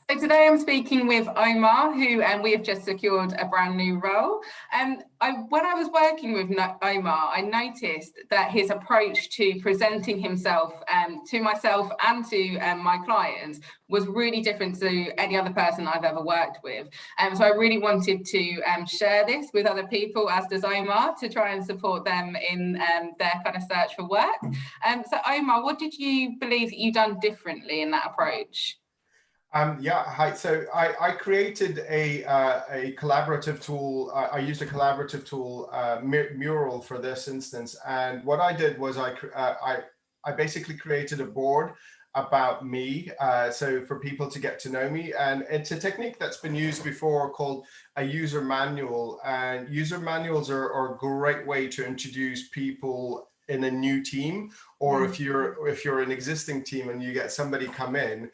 So today I'm speaking with Omar, who we have just secured a brand new role. When I was working with Omar, I noticed that his approach to presenting himself to myself and to my clients was really different to any other person I've ever worked with. So I really wanted to share this with other people, as does Omar, to try and support them in their kind of search for work. So Omar, what did you believe that you've done differently in that approach? Yeah, hi. So I created a collaborative tool. I used a collaborative tool, Mural, for this instance. And what I did was I basically created a board about me, so for people to get to know me. And it's a technique that's been used before called a user manual. And user manuals are a great way to introduce people in a new team, or if you're an existing team and you get somebody come in.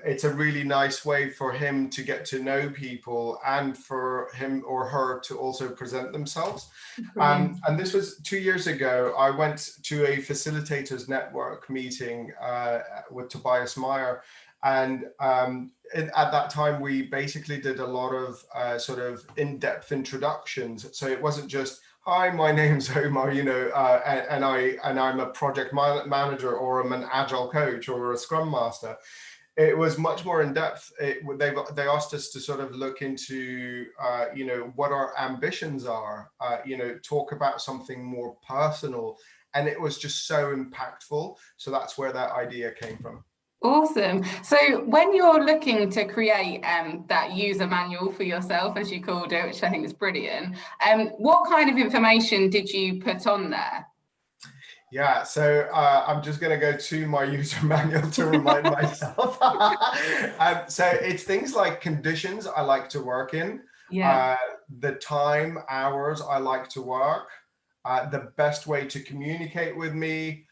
It's a really nice way for him to get to know people and for him or her to also present themselves. And this was 2 years ago. I went to a facilitators network meeting with Tobias Meyer. And at that time, we basically did a lot of sort of in-depth introductions. So it wasn't just, hi, my name's Omar, and I'm a project manager, or I'm an agile coach or a scrum master. It was much more in depth. They asked us to sort of look into, what our ambitions are, talk about something more personal. And it was just so impactful. So that's where that idea came from. Awesome. So when you're looking to create that user manual for yourself, as you called it, which I think is brilliant, what kind of information did you put on there? Yeah, so I'm just going to go to my user manual to remind myself. So it's things like conditions I like to work in, the time, hours I like to work, the best way to communicate with me,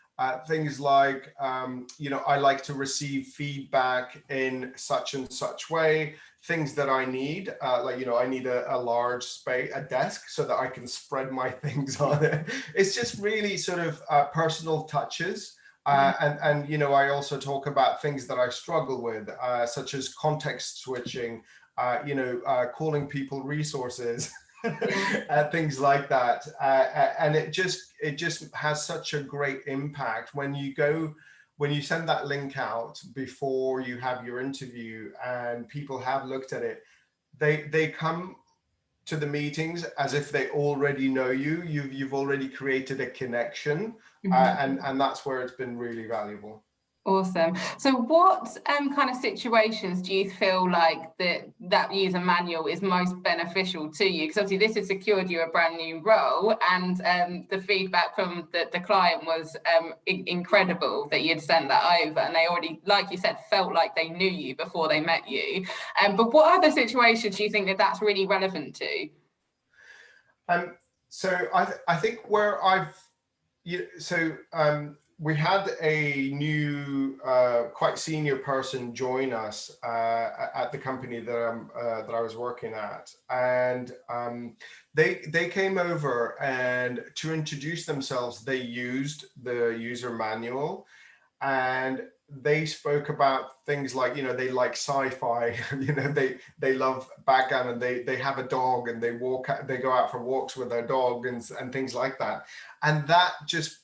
things like, I like to receive feedback in such and such way, things that I need, I need a large space, a desk, so that I can spread my things on it. It's just really sort of personal touches. And I also talk about things that I struggle with, such as context switching, calling people resources. Things like that, and it just has such a great impact when you send that link out before you have your interview and people have looked at it. They come to the meetings as if they already know you. You've already created a connection, and that's where it's been really valuable. Awesome. So what kind of situations do you feel like that user manual is most beneficial to you? Because obviously this has secured you a brand new role, and the feedback from the client was incredible that you'd sent that over, and they already, like you said, felt like they knew you before they met you. But what other situations do you think that that's really relevant to? So I think where we had a new, quite senior person join us at the company that I was working at, and they came over, and to introduce themselves, they used the user manual, and they spoke about things like, they like sci-fi, they love backgammon, they have a dog, and they go out for walks with their dog, and things like that, and that just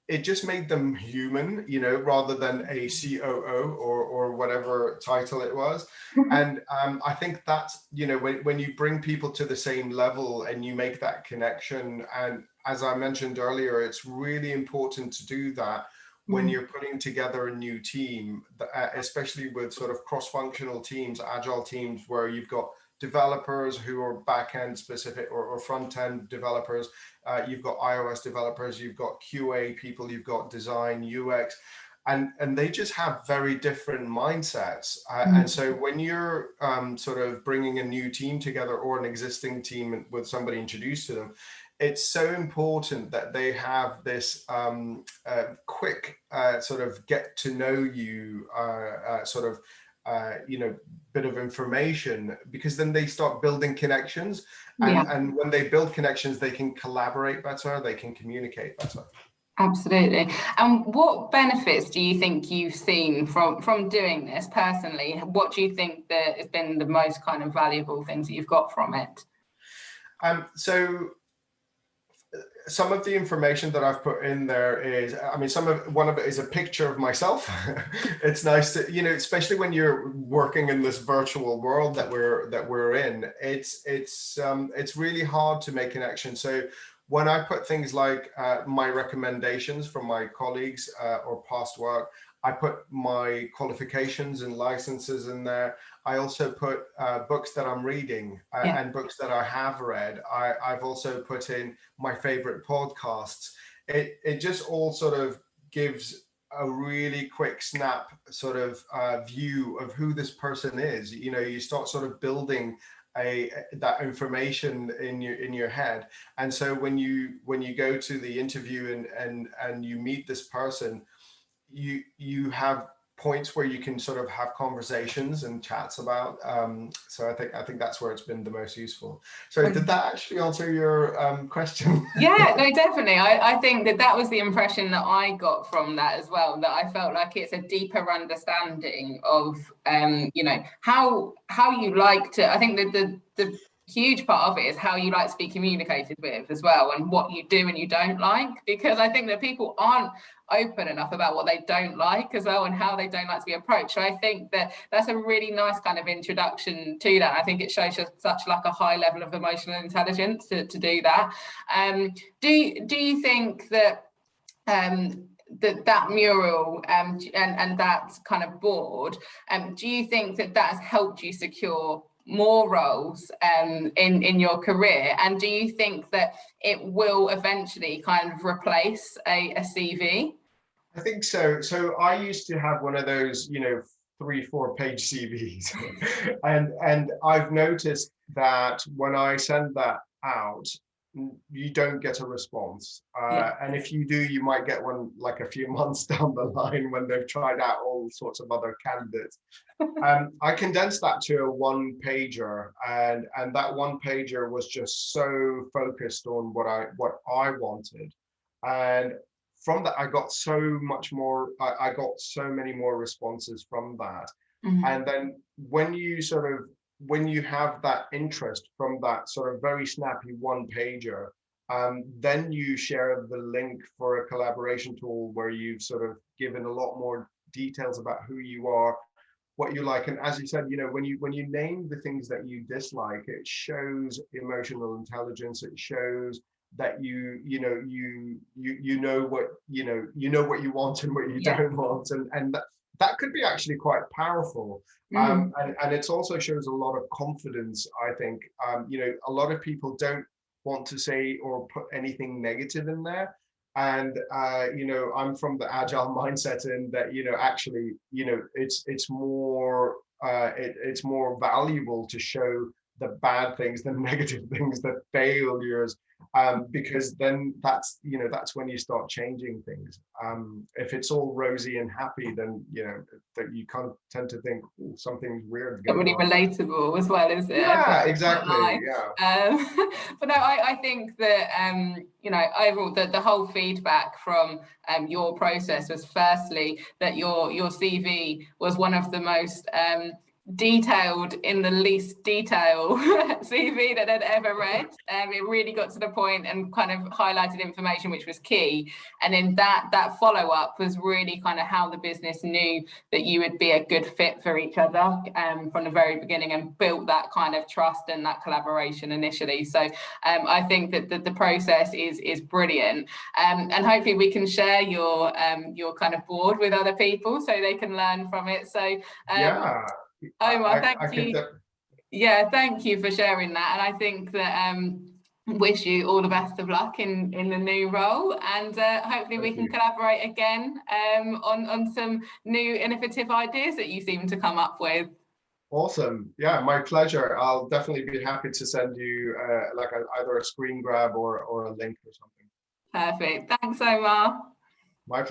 it just made them human, rather than a COO or whatever title it was. And I think that's, when you bring people to the same level and you make that connection, and as I mentioned earlier, it's really important to do that when you're putting together a new team, especially with sort of cross-functional teams, agile teams, where you've got developers who are back-end specific or front-end developers, you've got iOS developers, you've got QA people, you've got design, UX, and they just have very different mindsets. And so when you're sort of bringing a new team together, or an existing team with somebody introduced to them, it's so important that they have this quick sort of get to know you bit of information, because then they start building connections, and when they build connections, they can collaborate better, they can communicate better. Absolutely. And what benefits do you think you've seen from doing this personally? What do you think that has been the most kind of valuable things that you've got from it? So some of the information that I've put in there is, I mean, one of it is a picture of myself. It's nice to, you know, especially when you're working in this virtual world that we're in. It's really hard to make connection. So when I put things like my recommendations from my colleagues or past work, I put my qualifications and licenses in there. I also put books that I'm reading and books that I have read. I've also put in my favorite podcasts. It just all sort of gives a really quick snap sort of view of who this person is. You know, you start sort of building that information in your head, and so when you go to the interview and you meet this person, you have points where you can sort of have conversations and chats about. So I think that's where it's been the most useful. So did that actually answer your question? Yeah, no, definitely. I think that was the impression that I got from that as well, that I felt like it's a deeper understanding of, you know, how you like to, I think that the huge part of it is how you like to be communicated with as well, and what you do and you don't like, because I think that people aren't open enough about what they don't like as well, and how they don't like to be approached. So I think that that's a really nice kind of introduction to that. I think it shows you such like a high level of emotional intelligence to do that. Do you think that that mural and that kind of board, do you think that has helped you secure more roles in your career, and do you think that it will eventually kind of replace a CV? I think so. So I used to have one of those, you know, 3-4 page CVs, and I've noticed that when I send that out, you don't get a response. And if you do, you might get one like a few months down the line when they've tried out all sorts of other candidates. I condensed that to a one pager, and that one pager was just so focused on what I wanted. And from that, I got so much more, I got so many more responses from that. Mm-hmm. And then when you have that interest from that sort of very snappy one pager, then you share the link for a collaboration tool where you've sort of given a lot more details about who you are, what you like. And as you said, you know, when you name the things that you dislike, it shows emotional intelligence. It shows that you know what what you want and what you don't want, and that could be actually quite powerful. And it also shows a lot of confidence, I think. You know, a lot of people don't want to say or put anything negative in there, and you know, I'm from the agile mindset in that, you know, actually, you know, it's more valuable to show the bad things, the negative things, the failures, because then that's when you start changing things. If it's all rosy and happy, then you know that you kind of tend to think, oh, something's weird going Really on. relatable as well, isn't it? Yeah, exactly. Yeah. But no, I think that you know, overall the whole feedback from your process was, firstly, that your CV was one of the most detailed in the least detail CV that I'd ever read. It really got to the point and kind of highlighted information which was key. And then that follow-up was really kind of how the business knew that you would be a good fit for each other from the very beginning, and built that kind of trust and that collaboration initially. So I think that the process is brilliant, and hopefully we can share your kind of board with other people so they can learn from it. So Yeah. Omar, thank you. Yeah, thank you for sharing that. And I think that wish you all the best of luck in the new role, and hopefully we can collaborate again on some new innovative ideas that you seem to come up with. Awesome. Yeah, my pleasure. I'll definitely be happy to send you like either a screen grab or a link or something. Perfect. Thanks, Omar. My pleasure.